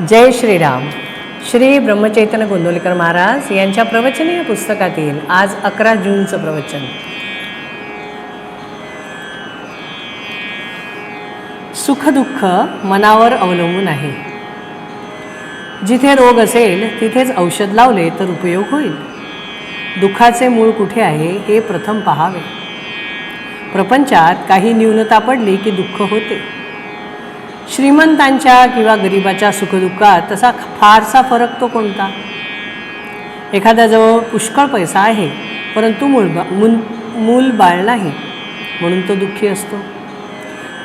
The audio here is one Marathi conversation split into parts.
जय श्रीराम. श्री ब्रह्मचैतन्य गोंदवलेकर महाराज यांच्या प्रवचनीय पुस्तकातील आज 11 जूनचं प्रवचन. सुखदुःख मनावर अवलंबून आहे. जिथे रोग असेल तिथेच औषध लावले तर उपयोग होईल. दुःखाचे मूळ कुठे आहे हे प्रथम पाहावे. प्रपंचात काही न्यूनता पडली की दुःख होते. श्रीमंतांच्या किंवा गरिबाच्या सुखदुःखात तसा फारसा फरक तो कोणता. एखाद्याजवळ पुष्कळ पैसा आहे परंतु मूल बाळ नाही म्हणून तो दुःखी असतो.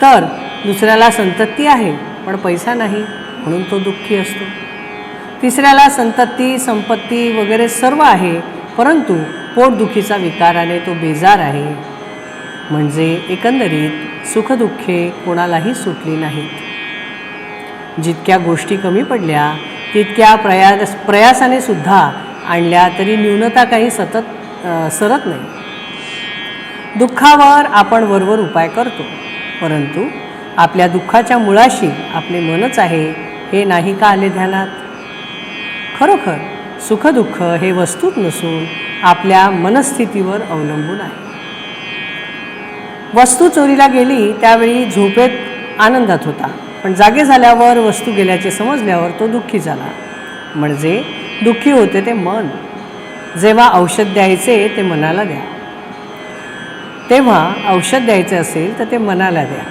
तर दुसऱ्याला संतती आहे पण पैसा नाही म्हणून तो दुःखी असतो. तिसऱ्याला संतती संपत्ती वगैरे सर्व आहे परंतु पोटदुखीचा विकाराने तो बेजार आहे. म्हणजे एकंदरीत सुखदुःखे कोणालाही सुटली नाहीत. जितक्या गोष्टी कमी पडल्या तितक्या प्रयासाने सुद्धा आणल्या तरी न्यूनता काही सरत नाही. दुःखावर आपण वरवर उपाय करतो परंतु आपल्या दुःखाच्या मुळाशी आपले मनच आहे हे नाही का आले ध्यानात. खरोखर सुखदुःख हे वस्तूत नसून आपल्या मनस्थितीवर अवलंबून आहे. वस्तू चोरीला गेली त्यावेळी झोपेत आनंदात होता पण जागे झाल्यावर वस्तू गेल्याचे समजल्यावर तो दुःखी झाला. म्हणजे दुःखी होते ते मन. जेव्हा औषध द्यायचे ते मनाला द्या. तेव्हा औषध द्यायचे असेल तर ते मनाला द्या.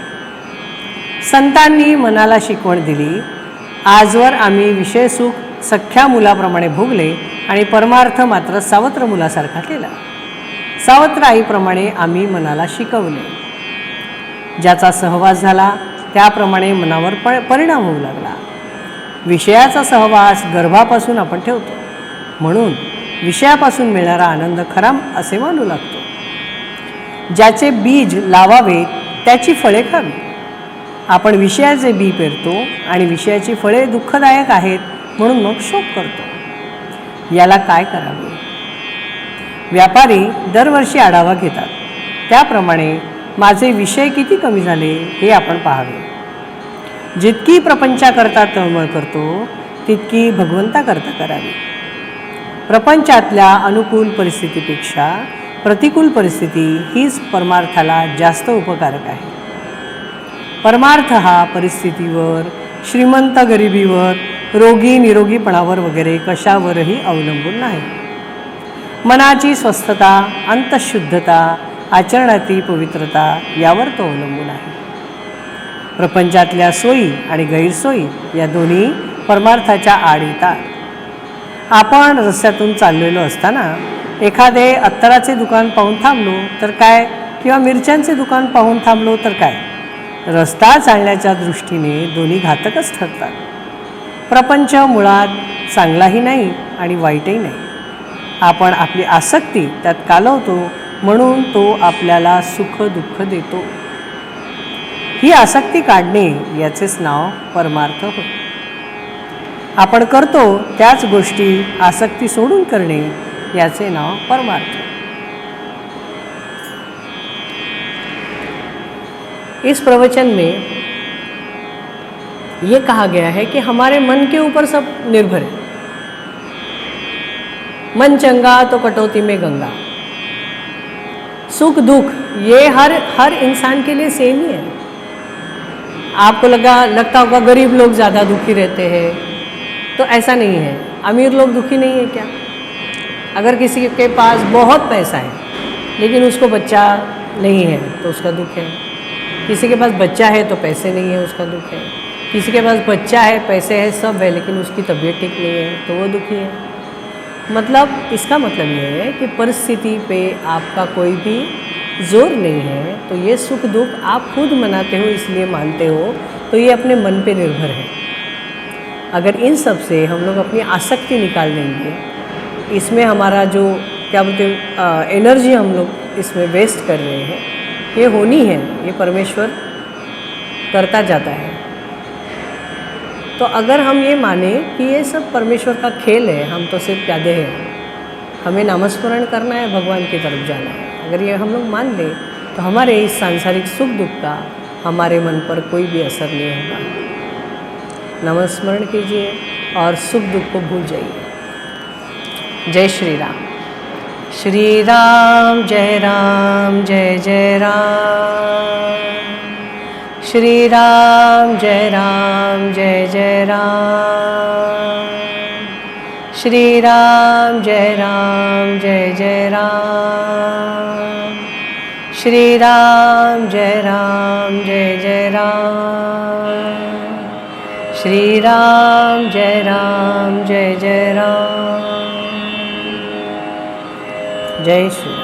संतांनी मनाला शिकवण दिली. आजवर आम्ही विषयसुख सख्या मुलाप्रमाणे भोगले आणि परमार्थ मात्र सावत्र मुलासारखा केला. सावत्र आईप्रमाणे आम्ही मनाला शिकवले. ज्याचा सहवास झाला त्याप्रमाणे मनावर परिणाम होऊ लागला. विषयाचा सहवास गर्भापासून आपण ठेवतो म्हणून विषयापासून मिळणारा आनंद खरा असे मानू लागतो. ज्याचे बीज लावावे त्याची फळे खावी. आपण विषयाचे बी पेरतो आणि विषयाची फळे दुःखदायक आहेत म्हणून मग शोक करतो. याला काय करावे. व्यापारी दरवर्षी आढावा घेतात. त्याप्रमाणे माझे विषय किती कमी झाले हे आपण पाहावे. जितकी प्रपंचाकरता तळमळ करतो तितकी भगवंताकरता करावी. प्रपंचातल्या अनुकूल परिस्थितीपेक्षा प्रतिकूल परिस्थिती हीच परमार्थाला जास्त उपकारक आहे. परमार्थ हा परिस्थितीवर, श्रीमंत गरिबीवर, रोगी निरोगीपणावर वगैरे कशावरही अवलंबून नाही. मनाची स्वस्थता, अंतःशुद्धता, आचरणातील पवित्रता यावर तो अवलंबून आहे. प्रपंचातल्या सोयी आणि गैरसोयी या दोन्ही परमार्थाच्या आड येतात. आपण रस्त्यातून चाललेलो असताना एखादे अत्तराचे दुकान पाहून थांबलो तर काय किंवा मिरच्यांचे दुकान पाहून थांबलो तर काय. रस्ता चालण्याच्या दृष्टीने दोन्ही घातकच ठरतात. प्रपंच मुळात चांगलाही नाही आणि वाईटही नाही. आपण आपली आसक्ती त्यात कालवतो म्हणून तो आपल्याला सुख दुःख देतो. ही आसक्ती काढणे याचेच नाव परमार्थ होय. आपण करतो त्याच गोष्टी आसक्ती सोडून करणे याचे नाव परमार्थ. इस प्रवचन में ये कहा गया है कि हमारे मन के ऊपर सब निर्भर है. मन चंगा तो कटौती में गंगा. सुख दुख ये हर इंसान के लिए सेम ही है. आपको लगता होगा गरीब लोग ज़्यादा दुखी रहते हैं तो ऐसा नहीं है. अमीर लोग दुखी नहीं है क्या. अगर किसी के पास बहुत पैसा है लेकिन उसको बच्चा नहीं है तो उसका दुख है. किसी के पास बच्चा है तो पैसे नहीं है उसका दुख है. किसी के पास बच्चा है पैसे है सब है लेकिन उसकी तबीयत ठीक नहीं है तो वो दुखी है. मतलब इसका मतलब ये है कि परिस्थिति पे आपका कोई भी जोर नहीं है. तो ये सुख दुख आप खुद मनाते हो इसलिए मानते हो तो ये अपने मन पे निर्भर है. अगर इन सब से हम लोग अपनी आसक्ति निकाल देंगे, इसमें हमारा जो क्या बोलते हैं एनर्जी हम लोग इसमें वेस्ट कर रहे हैं ये होनी है. ये परमेश्वर करता जाता है. तो अगर हम ये माने कि ये सब परमेश्वर का खेल है, हम तो सिर्फ प्यादे हैं, हमें नामस्मरण करना है, भगवान की तरफ जाना है, अगर ये हम लोग मान लें तो हमारे इस सांसारिक सुख दुख का हमारे मन पर कोई भी असर नहीं होगा. नामस्मरण कीजिए और सुख दुख को भूल जाइए। जय श्री राम। श्री राम जय जय राम। श्री राम जय जय राम। श्री राम जय जय राम। श्री राम जय जय राम। श्री राम जय जय राम। जय श्री